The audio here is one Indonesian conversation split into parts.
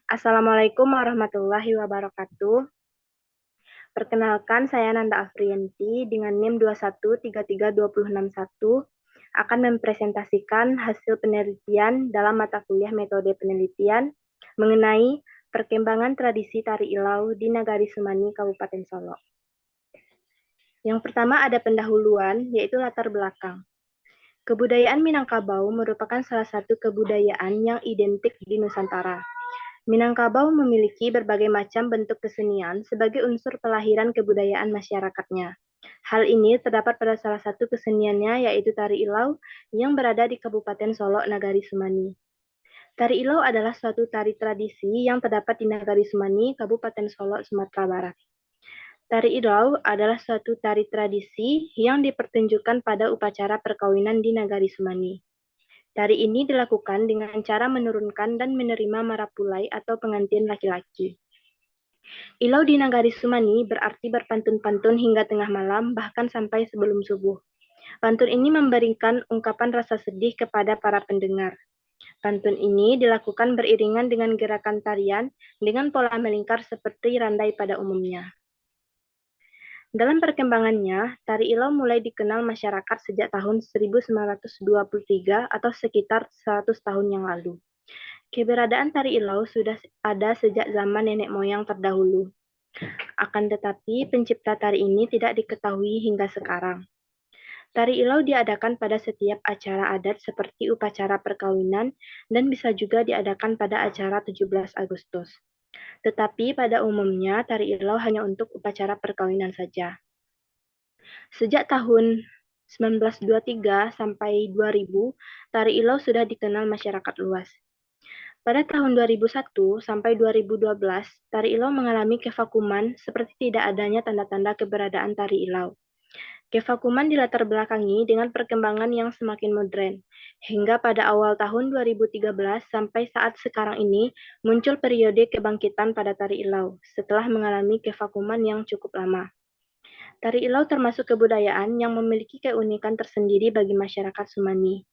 Assalamualaikum warahmatullahi wabarakatuh. Perkenalkan, saya Nanda Afriyanti dengan NIM 21332061 akan mempresentasikan hasil penelitian dalam mata kuliah metode penelitian mengenai perkembangan tradisi tari Ilau di Nagari Sumani, Kabupaten Solo. Yang pertama ada pendahuluan, yaitu latar belakang. Kebudayaan Minangkabau merupakan salah satu kebudayaan yang identik di Nusantara. Minangkabau memiliki berbagai macam bentuk kesenian sebagai unsur pelahiran kebudayaan masyarakatnya. Hal ini terdapat pada salah satu keseniannya, yaitu Tari Ilau yang berada di Kabupaten Solo, Nagari Sumani. Tari Ilau adalah suatu tari tradisi yang terdapat di Nagari Sumani, Kabupaten Solo, Sumatera Barat. Tari Ilau adalah suatu tari tradisi yang dipertunjukkan pada upacara perkawinan di Nagari Sumani. Tari ini dilakukan dengan cara menurunkan dan menerima marapulai atau pengantin laki-laki. Ilau di Nagari Sumani berarti berpantun-pantun hingga tengah malam, bahkan sampai sebelum subuh. Pantun ini memberikan ungkapan rasa sedih kepada para pendengar. Pantun ini dilakukan beriringan dengan gerakan tarian dengan pola melingkar seperti randai pada umumnya. Dalam perkembangannya, tari Ilau mulai dikenal masyarakat sejak tahun 1923 atau sekitar 100 tahun yang lalu. Keberadaan tari Ilau sudah ada sejak zaman nenek moyang terdahulu. Akan tetapi, pencipta tari ini tidak diketahui hingga sekarang. Tari Ilau diadakan pada setiap acara adat seperti upacara perkawinan dan bisa juga diadakan pada acara 17 Agustus. Tetapi pada umumnya tari Ilau hanya untuk upacara perkawinan saja. Sejak tahun 1923 sampai 2000, tari Ilau sudah dikenal masyarakat luas. Pada tahun 2001 sampai 2012, tari Ilau mengalami kevakuman seperti tidak adanya tanda-tanda keberadaan tari Ilau. Kevakuman dilatar belakangi dengan perkembangan yang semakin modern. Hingga pada awal tahun 2013 sampai saat sekarang ini muncul periode kebangkitan pada tari Ilau setelah mengalami kevakuman yang cukup lama. Tari Ilau termasuk kebudayaan yang memiliki keunikan tersendiri bagi masyarakat Sumani.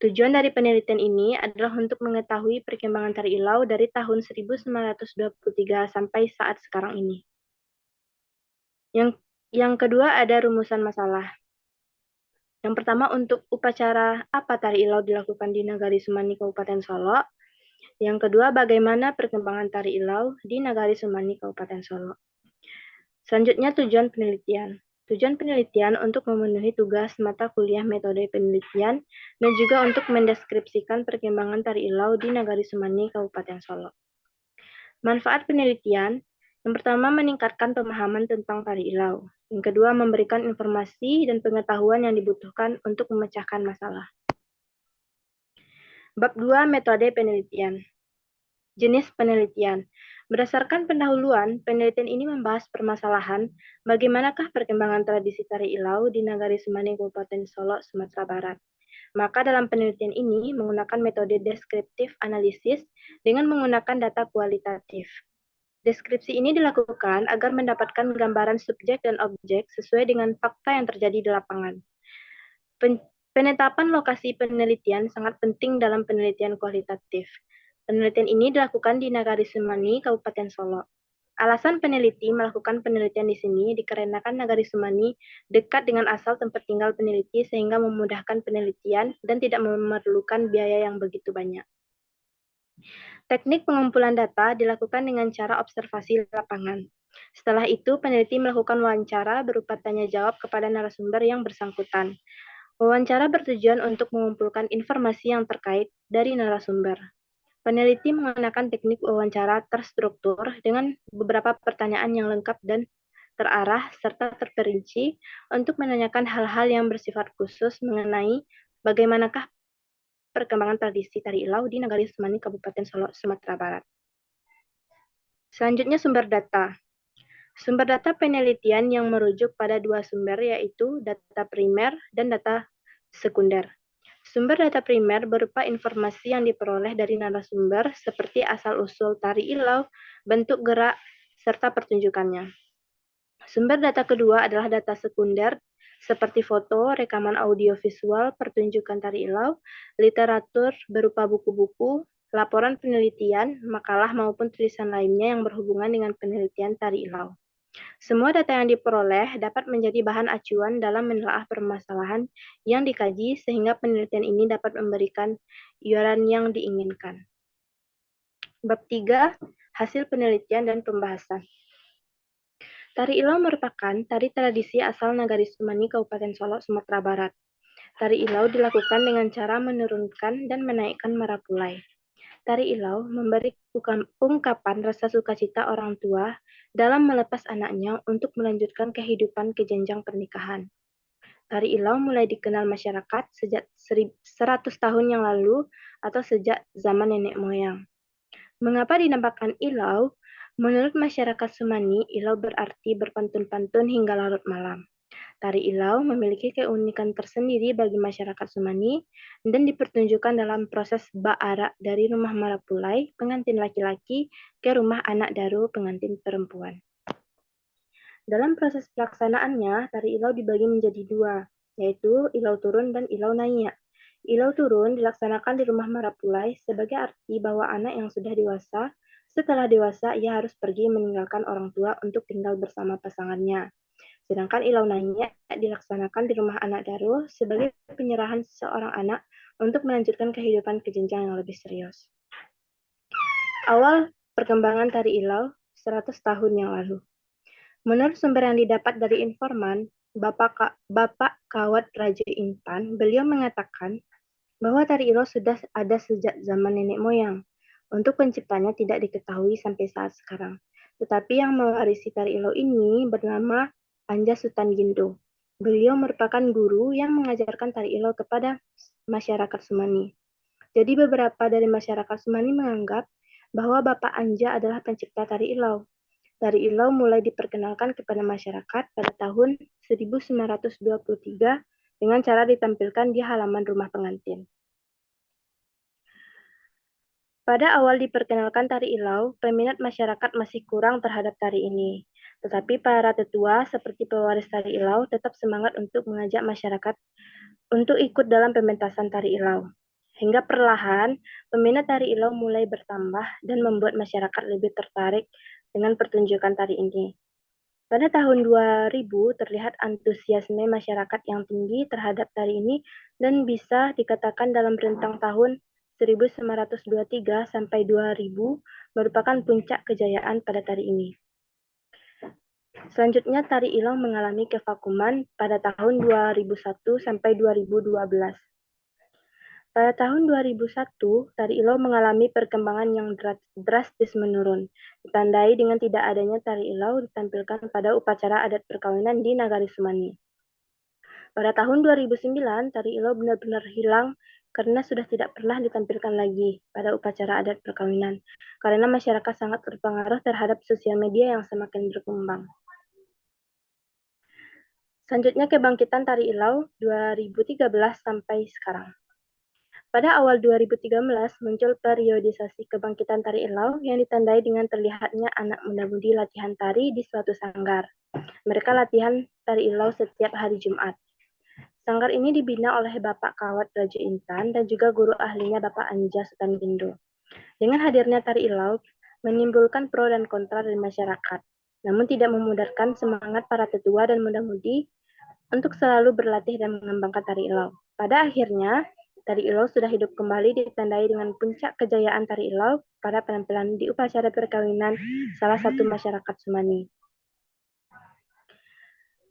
Tujuan dari penelitian ini adalah untuk mengetahui perkembangan tari Ilau dari tahun 1923 sampai saat sekarang ini. Yang kedua ada rumusan masalah. Yang pertama, untuk upacara apa tari Ilau dilakukan di Nagari Sumani, Kabupaten Solo. Yang kedua, bagaimana perkembangan tari Ilau di Nagari Sumani, Kabupaten Solo. Selanjutnya, tujuan penelitian. Tujuan penelitian untuk memenuhi tugas mata kuliah metode penelitian dan juga untuk mendeskripsikan perkembangan tari Ilau di Nagari Sumani, Kabupaten Solo. Manfaat penelitian, yang pertama meningkatkan pemahaman tentang tari Ilau. Yang kedua, memberikan informasi dan pengetahuan yang dibutuhkan untuk memecahkan masalah. Bab 2, metode penelitian. Jenis penelitian. Berdasarkan pendahuluan, penelitian ini membahas permasalahan bagaimanakah perkembangan tradisi tari Ilau di Nagari Sumani, Kabupaten Solo, Sumatera Barat. Maka dalam penelitian ini menggunakan metode deskriptif analisis dengan menggunakan data kualitatif. Deskripsi ini dilakukan agar mendapatkan gambaran subjek dan objek sesuai dengan fakta yang terjadi di lapangan. Penetapan lokasi penelitian sangat penting dalam penelitian kualitatif. Penelitian ini dilakukan di Nagari Sumani, Kabupaten Solo. Alasan peneliti melakukan penelitian di sini dikarenakan Nagari Sumani dekat dengan asal tempat tinggal peneliti sehingga memudahkan penelitian dan tidak memerlukan biaya yang begitu banyak. Teknik pengumpulan data dilakukan dengan cara observasi lapangan. Setelah itu, peneliti melakukan wawancara berupa tanya jawab kepada narasumber yang bersangkutan. Wawancara bertujuan untuk mengumpulkan informasi yang terkait dari narasumber. Peneliti menggunakan teknik wawancara terstruktur dengan beberapa pertanyaan yang lengkap dan terarah serta terperinci untuk menanyakan hal-hal yang bersifat khusus mengenai bagaimanakah perkembangan tradisi tari Ilau di Nagari Sumani, Kabupaten Solo, Sumatera Barat. Selanjutnya sumber data. Sumber data penelitian yang merujuk pada dua sumber yaitu data primer dan data sekunder. Sumber data primer berupa informasi yang diperoleh dari narasumber seperti asal-usul tari Ilau, bentuk gerak, serta pertunjukannya. Sumber data kedua adalah data sekunder seperti foto, rekaman audio visual, pertunjukan tari Ilau, literatur berupa buku-buku, laporan penelitian, makalah maupun tulisan lainnya yang berhubungan dengan penelitian tari ilau. Semua data yang diperoleh dapat menjadi bahan acuan dalam menelaah permasalahan yang dikaji sehingga penelitian ini dapat memberikan iuran yang diinginkan. Bab 3. Hasil penelitian dan pembahasan. Tari ilau merupakan tari tradisi asal Nagari Sumani, Kabupaten Solok, Sumatera Barat. Tari ilau dilakukan dengan cara menurunkan dan menaikkan marapulai. Tari ilau memberi ungkapan rasa sukacita orang tua dalam melepas anaknya untuk melanjutkan kehidupan ke jenjang pernikahan. Tari ilau mulai dikenal masyarakat sejak 100 tahun yang lalu atau sejak zaman nenek moyang. Mengapa dinamakan ilau? Menurut masyarakat Sumani, ilau berarti berpantun-pantun hingga larut malam. Tari ilau memiliki keunikan tersendiri bagi masyarakat Sumani dan dipertunjukkan dalam proses ba'ara dari rumah marapulai pengantin laki-laki ke rumah anak daru pengantin perempuan. Dalam proses pelaksanaannya, tari ilau dibagi menjadi dua, yaitu ilau turun dan ilau naik. Ilau turun dilaksanakan di rumah marapulai sebagai arti bahwa anak yang sudah dewasa, setelah dewasa ia harus pergi meninggalkan orang tua untuk tinggal bersama pasangannya. Sedangkan ilau naik dilaksanakan di rumah anak daru sebagai penyerahan seorang anak untuk melanjutkan kehidupan ke jenjang yang lebih serius. Awal perkembangan tari ilau 100 tahun yang lalu. Menurut sumber yang didapat dari informan, Bapak Kawat Raja Intan, beliau mengatakan bahwa tari ilau sudah ada sejak zaman nenek moyang. Untuk penciptanya tidak diketahui sampai saat sekarang. Tetapi yang mewarisi tari ilau ini bernama Anja Sutan Gindo. Beliau merupakan guru yang mengajarkan tari ilau kepada masyarakat Sumani. Jadi beberapa dari masyarakat Sumani menganggap bahwa Bapak Anja adalah pencipta tari ilau. Tari ilau mulai diperkenalkan kepada masyarakat pada tahun 1923 dengan cara ditampilkan di halaman rumah pengantin. Pada awal diperkenalkan tari ilau, peminat masyarakat masih kurang terhadap tari ini. Tetapi para tetua seperti pewaris tari ilau tetap semangat untuk mengajak masyarakat untuk ikut dalam pementasan tari ilau. Hingga perlahan, peminat tari ilau mulai bertambah dan membuat masyarakat lebih tertarik dengan pertunjukan tari ini. Pada tahun 2000 terlihat antusiasme masyarakat yang tinggi terhadap tari ini dan bisa dikatakan dalam rentang tahun 1923 sampai 2000 merupakan puncak kejayaan pada tari ini. Selanjutnya tari ilau mengalami kevakuman pada tahun 2001 sampai 2012. Pada tahun 2001, tari ilau mengalami perkembangan yang drastis menurun, ditandai dengan tidak adanya tari ilau ditampilkan pada upacara adat perkawinan di Nagari Sumani. Pada tahun 2009, tari ilau benar-benar hilang karena sudah tidak pernah ditampilkan lagi pada upacara adat perkawinan, karena masyarakat sangat terpengaruh terhadap sosial media yang semakin berkembang. Selanjutnya kebangkitan tari ilau 2013 sampai sekarang. Pada awal 2013 muncul periodisasi kebangkitan tari ilau yang ditandai dengan terlihatnya anak muda-mudi latihan tari di suatu sanggar. Mereka latihan tari ilau setiap hari Jumat. Sanggar ini dibina oleh Bapak Kawat Raja Intan dan juga guru ahlinya Bapak Anja Sutan Gindo. Dengan hadirnya tari ilau menimbulkan pro dan kontra dari masyarakat, namun tidak memudarkan semangat para tetua dan muda-mudi untuk selalu berlatih dan mengembangkan tari ilau. Pada akhirnya, tari ilau sudah hidup kembali ditandai dengan puncak kejayaan tari ilau pada penampilan di upacara perkawinan salah satu masyarakat Sumani.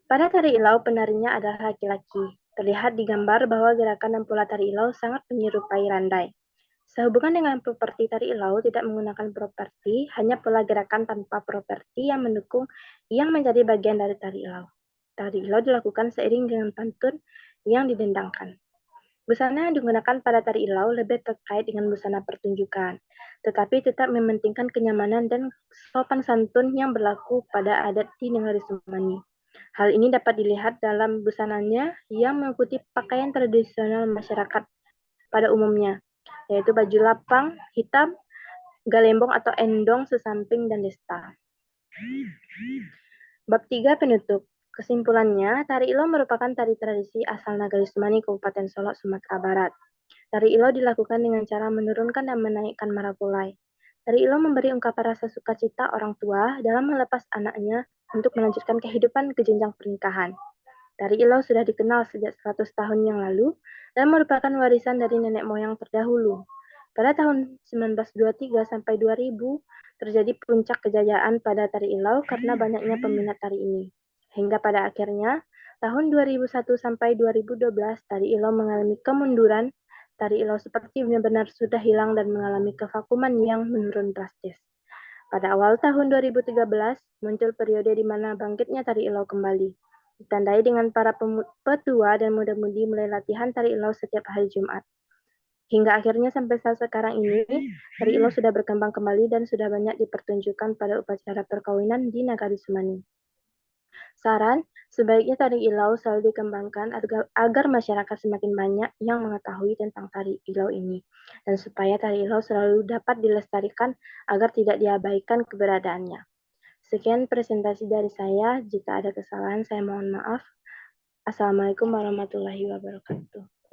Pada tari ilau, penarinya adalah laki-laki. Terlihat di gambar bahwa gerakan dan pola tari ilau sangat menyerupai randai. Sehubungan dengan properti tari ilau tidak menggunakan properti, hanya pola gerakan tanpa properti yang mendukung yang menjadi bagian dari tari ilau. Tari ilau dilakukan seiring dengan pantun yang didendangkan. Busana yang digunakan pada tari ilau lebih terkait dengan busana pertunjukan, tetapi tetap mementingkan kenyamanan dan sopan santun yang berlaku pada adat di Nagari Sumani. Hal ini dapat dilihat dalam busananya yang mengikuti pakaian tradisional masyarakat pada umumnya, yaitu baju lapang, hitam, galembong atau endong sesamping dan desta. Bab 3 penutup. Kesimpulannya, tari ilau merupakan tari tradisi asal Nagari Sumani, Kabupaten Solok, Sumatera Barat. Tari Ilo dilakukan dengan cara menurunkan dan menaikkan marapulai. Tari Ilo memberi ungkapan rasa sukacita orang tua dalam melepas anaknya untuk melanjutkan kehidupan ke jenjang pernikahan. Tari Ilo sudah dikenal sejak 100 tahun yang lalu dan merupakan warisan dari nenek moyang terdahulu. Pada tahun 1923 sampai 2000, terjadi puncak kejayaan pada Tari Ilau karena banyaknya peminat tari ini. Hingga pada akhirnya, tahun 2001 sampai 2012, Tari Ilau mengalami kemunduran. Tari Ilau seperti benar-benar sudah hilang dan mengalami kevakuman yang menurun drastis. Pada awal tahun 2013, muncul periode di mana bangkitnya Tari Ilau kembali. Ditandai dengan para petua dan muda-mudi mulai latihan Tari Ilau setiap hari Jumat. Hingga akhirnya sampai saat sekarang ini, Tari Ilau sudah berkembang kembali dan sudah banyak dipertunjukkan pada upacara perkawinan di Nagari Sumani. Saran, sebaiknya Tari Ilau selalu dikembangkan agar masyarakat semakin banyak yang mengetahui tentang Tari Ilau ini. Dan supaya Tari Ilau selalu dapat dilestarikan agar tidak diabaikan keberadaannya. Sekian presentasi dari saya. Jika ada kesalahan, saya mohon maaf. Assalamualaikum warahmatullahi wabarakatuh.